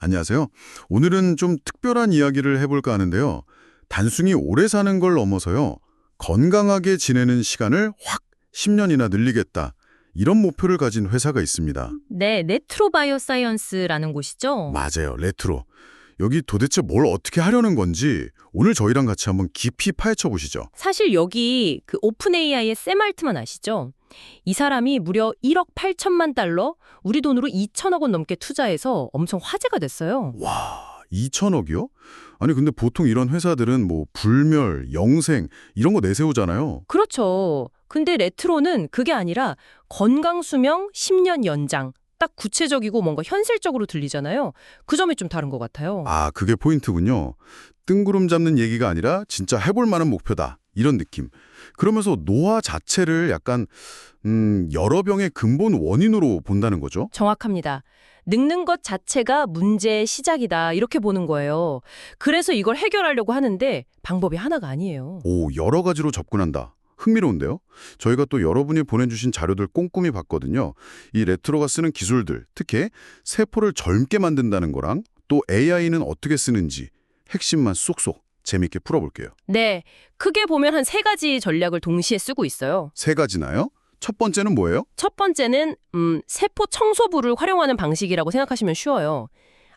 안녕하세요. 오늘은 좀 특별한 이야기를 해볼까 하는데요. 단순히 오래 사는 걸 넘어서요. 건강하게 지내는 시간을 확 10년이나 늘리겠다. 이런 목표를 가진 회사가 있습니다. 네, 네트로바이오사이언스라는 곳이죠. 맞아요. 레트로. 여기 도대체 뭘 어떻게 하려는 건지 오늘 저희랑 같이 한번 깊이 파헤쳐 보시죠. 사실 여기 그 오픈 AI의 샘 알트만 아시죠? 이 사람이 무려 1억 8천만 달러, 우리 돈으로 2천억 원 넘게 투자해서 엄청 화제가 됐어요. 와, 2천억이요? 아니 근데 보통 이런 회사들은 뭐 불멸, 영생 이런 거 내세우잖아요. 그렇죠. 근데 레트로는 그게 아니라 건강 수명 10년 연장. 딱 구체적이고 뭔가 현실적으로 들리잖아요. 그 점이 좀 다른 것 같아요. 아, 그게 포인트군요. 뜬구름 잡는 얘기가 아니라 진짜 해볼 만한 목표다. 이런 느낌. 그러면서 노화 자체를 약간 여러 병의 근본 원인으로 본다는 거죠. 정확합니다. 늙는 것 자체가 문제의 시작이다. 이렇게 보는 거예요. 그래서 이걸 해결하려고 하는데 방법이 하나가 아니에요. 오, 여러 가지로 접근한다. 흥미로운데요? 저희가 또 여러분이 보내주신 자료들 꼼꼼히 봤거든요. 이 레트로가 쓰는 기술들, 특히 세포를 젊게 만든다는 거랑 또 AI는 어떻게 쓰는지 핵심만 쏙쏙 재밌게 풀어볼게요. 네, 크게 보면 한 세 가지 전략을 동시에 쓰고 있어요. 세 가지나요? 첫 번째는 뭐예요? 첫 번째는 세포 청소부를 활용하는 방식이라고 생각하시면 쉬워요.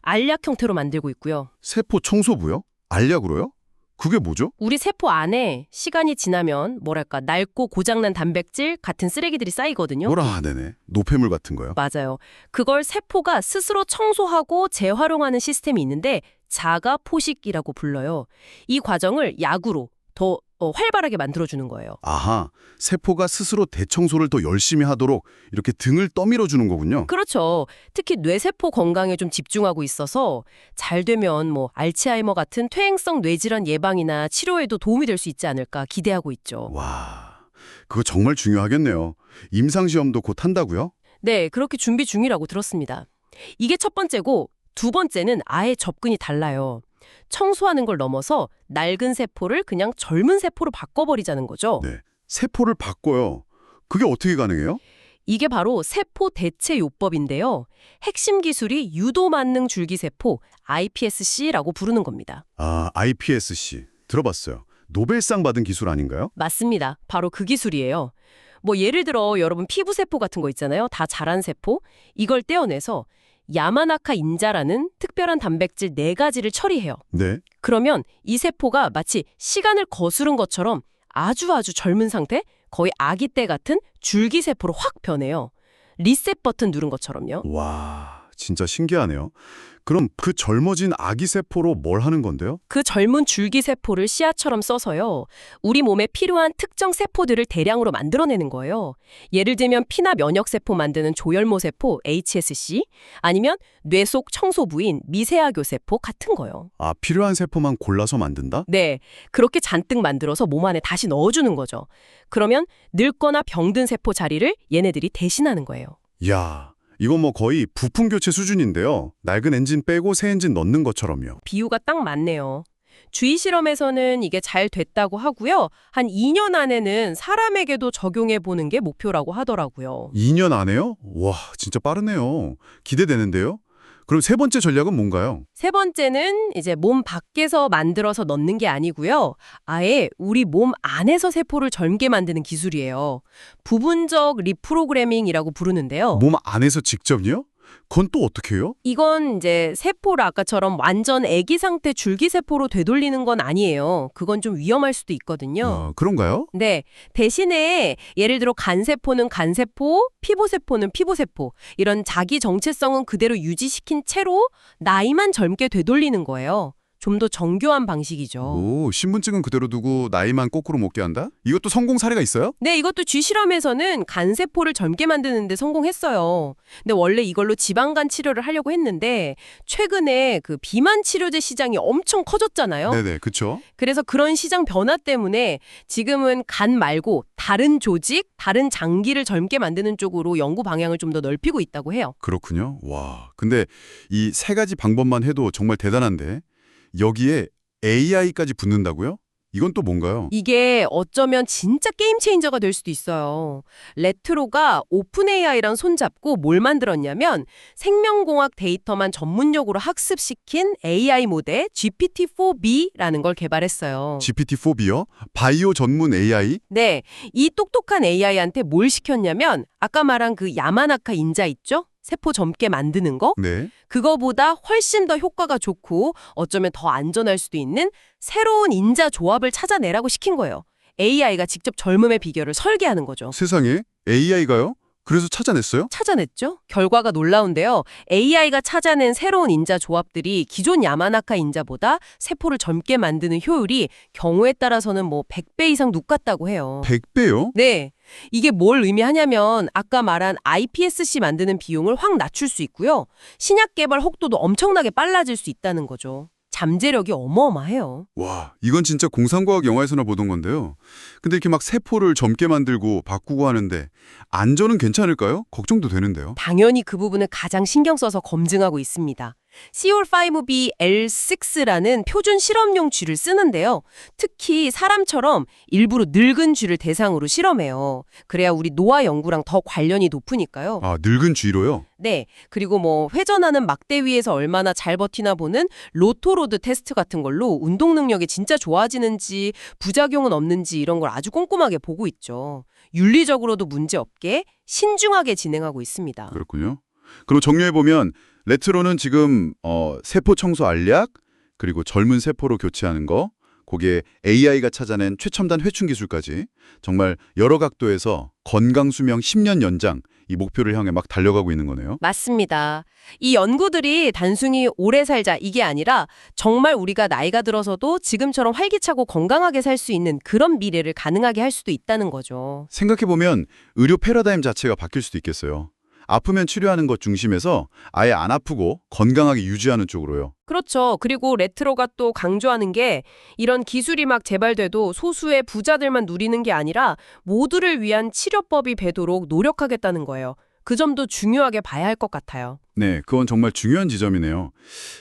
알약 형태로 만들고 있고요. 세포 청소부요? 알약으로요? 그게 뭐죠? 우리 세포 안에 시간이 지나면 뭐랄까 낡고 고장난 단백질 같은 쓰레기들이 쌓이거든요. 뭐라 하네네. 노폐물 같은 거요? 맞아요. 그걸 세포가 스스로 청소하고 재활용하는 시스템이 있는데 자가 포식이라고 불러요. 이 과정을 약으로 더 활발하게 만들어주는 거예요. 아하, 세포가 스스로 대청소를 더 열심히 하도록 이렇게 등을 떠밀어 주는 거군요. 그렇죠. 특히 뇌세포 건강에 좀 집중하고 있어서 잘 되면 뭐 알츠하이머 같은 퇴행성 뇌질환 예방이나 치료에도 도움이 될 수 있지 않을까 기대하고 있죠. 와, 그거 정말 중요하겠네요. 임상시험도 곧 한다고요? 네, 그렇게 준비 중이라고 들었습니다. 이게 첫 번째고 두 번째는 아예 접근이 달라요. 청소하는 걸 넘어서 낡은 세포를 그냥 젊은 세포로 바꿔버리자는 거죠. 네. 세포를 바꿔요. 그게 어떻게 가능해요? 이게 바로 세포 대체 요법인데요. 핵심 기술이 유도 만능 줄기세포 iPSC라고 부르는 겁니다. 아, iPSC. 들어봤어요. 노벨상 받은 기술 아닌가요? 맞습니다. 바로 그 기술이에요. 뭐 예를 들어 여러분 피부세포 같은 거 있잖아요. 다 자란 세포. 이걸 떼어내서 야마나카 인자라는 특별한 단백질 4가지를 처리해요. 네. 그러면 이 세포가 마치 시간을 거스른 것처럼 아주 젊은 상태, 거의 아기 때 같은 줄기세포로 확 변해요. 리셋 버튼 누른 것처럼요. 와, 진짜 신기하네요. 그럼 그 젊어진 아기 세포로 뭘 하는 건데요? 그 젊은 줄기세포를 씨앗처럼 써서요. 우리 몸에 필요한 특정 세포들을 대량으로 만들어내는 거예요. 예를 들면 피나 면역세포 만드는 조혈모세포 HSC 아니면 뇌 속 청소부인 미세아교세포 같은 거요. 아, 필요한 세포만 골라서 만든다? 네, 그렇게 잔뜩 만들어서 몸 안에 다시 넣어주는 거죠. 그러면 늙거나 병든 세포 자리를 얘네들이 대신하는 거예요. 야, 이건 뭐 거의 부품 교체 수준인데요. 낡은 엔진 빼고 새 엔진 넣는 것처럼요. 비유가 딱 맞네요. 주의 실험에서는 이게 잘 됐다고 하고요. 한 2년 안에는 사람에게도 적용해 보는 게 목표라고 하더라고요. 2년 안에요? 와, 진짜 빠르네요. 기대되는데요? 그럼 세 번째 전략은 뭔가요? 세 번째는 이제 몸 밖에서 만들어서 넣는 게 아니고요. 아예 우리 몸 안에서 세포를 젊게 만드는 기술이에요. 부분적 리프로그래밍이라고 부르는데요. 몸 안에서 직접요? 그건 또 어떻게 해요? 이건 이제 세포를 아까처럼 완전 아기 상태 줄기세포로 되돌리는 건 아니에요. 그건 좀 위험할 수도 있거든요. 그런가요? 네, 대신에 예를 들어 간세포는 간세포, 피부세포는 피부세포 이런 자기 정체성은 그대로 유지시킨 채로 나이만 젊게 되돌리는 거예요. 좀 더 정교한 방식이죠. 오, 신분증은 그대로 두고 나이만 거꾸로 먹게 한다? 이것도 성공 사례가 있어요? 네, 이것도 쥐실험에서는 간세포를 젊게 만드는 데 성공했어요. 근데 원래 이걸로 지방간 치료를 하려고 했는데 최근에 그 비만 치료제 시장이 엄청 커졌잖아요. 네네, 그쵸. 그래서 그런 시장 변화 때문에 지금은 간 말고 다른 조직, 다른 장기를 젊게 만드는 쪽으로 연구 방향을 좀 더 넓히고 있다고 해요. 그렇군요. 와, 근데 이 세 가지 방법만 해도 정말 대단한데 여기에 AI까지 붙는다고요? 이건 또 뭔가요? 이게 어쩌면 진짜 게임 체인저가 될 수도 있어요. 레트로가 오픈 AI랑 손잡고 뭘 만들었냐면 생명공학 데이터만 전문적으로 학습시킨 AI 모델 GPT-4B라는 걸 개발했어요. GPT-4B요? 바이오 전문 AI? 네, 이 똑똑한 AI한테 뭘 시켰냐면 아까 말한 그 야마나카 인자 있죠? 세포 젊게 만드는 거? 네. 그거보다 훨씬 더 효과가 좋고 어쩌면 더 안전할 수도 있는 새로운 인자 조합을 찾아내라고 시킨 거예요. AI가 직접 젊음의 비결을 설계하는 거죠. 세상에? AI가요? 그래서 찾아냈어요? 찾아냈죠? 결과가 놀라운데요. AI가 찾아낸 새로운 인자 조합들이 기존 야마나카 인자보다 세포를 젊게 만드는 효율이 경우에 따라서는 뭐 100배 이상 높았다고 해요. 100배요? 네. 이게 뭘 의미하냐면 아까 말한 iPSC 만드는 비용을 확 낮출 수 있고요. 신약 개발 속도도 엄청나게 빨라질 수 있다는 거죠. 잠재력이 어마어마해요. 와, 이건 진짜 공상과학 영화에서나 보던 건데요. 근데 이렇게 막 세포를 젊게 만들고 바꾸고 하는데 안전은 괜찮을까요? 걱정도 되는데요. 당연히 그 부분을 가장 신경 써서 검증하고 있습니다. COL5B-L6라는 표준 실험용 쥐를 쓰는데요. 특히 사람처럼 일부러 늙은 쥐를 대상으로 실험해요. 그래야 우리 노화 연구랑 더 관련이 높으니까요. 아, 늙은 쥐로요? 네, 그리고 뭐 회전하는 막대 위에서 얼마나 잘 버티나 보는 로토로드 테스트 같은 걸로 운동 능력이 진짜 좋아지는지 부작용은 없는지 이런 걸 아주 꼼꼼하게 보고 있죠. 윤리적으로도 문제 없게 신중하게 진행하고 있습니다. 그렇군요. 그리고 정리해보면 레트로는 지금 세포 청소 알약, 그리고 젊은 세포로 교체하는 거, 거기에 AI가 찾아낸 최첨단 회충 기술까지 정말 여러 각도에서 건강 수명 10년 연장 이 목표를 향해 막 달려가고 있는 거네요. 맞습니다. 이 연구들이 단순히 오래 살자 이게 아니라 정말 우리가 나이가 들어서도 지금처럼 활기차고 건강하게 살 수 있는 그런 미래를 가능하게 할 수도 있다는 거죠. 생각해보면 의료 패러다임 자체가 바뀔 수도 있겠어요. 아프면 치료하는 것 중심에서 아예 안 아프고 건강하게 유지하는 쪽으로요. 그렇죠. 그리고 레트로가 또 강조하는 게 이런 기술이 막 개발돼도 소수의 부자들만 누리는 게 아니라 모두를 위한 치료법이 되도록 노력하겠다는 거예요. 그 점도 중요하게 봐야 할 것 같아요. 네, 그건 정말 중요한 지점이네요.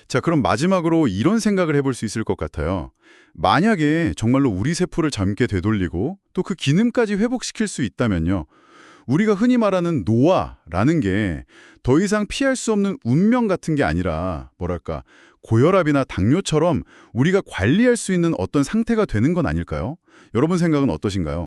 자, 그럼 마지막으로 이런 생각을 해볼 수 있을 것 같아요. 만약에 정말로 우리 세포를 젊게 되돌리고 또 그 기능까지 회복시킬 수 있다면요. 우리가 흔히 말하는 노화라는 게 더 이상 피할 수 없는 운명 같은 게 아니라 뭐랄까 고혈압이나 당뇨처럼 우리가 관리할 수 있는 어떤 상태가 되는 건 아닐까요? 여러분 생각은 어떠신가요?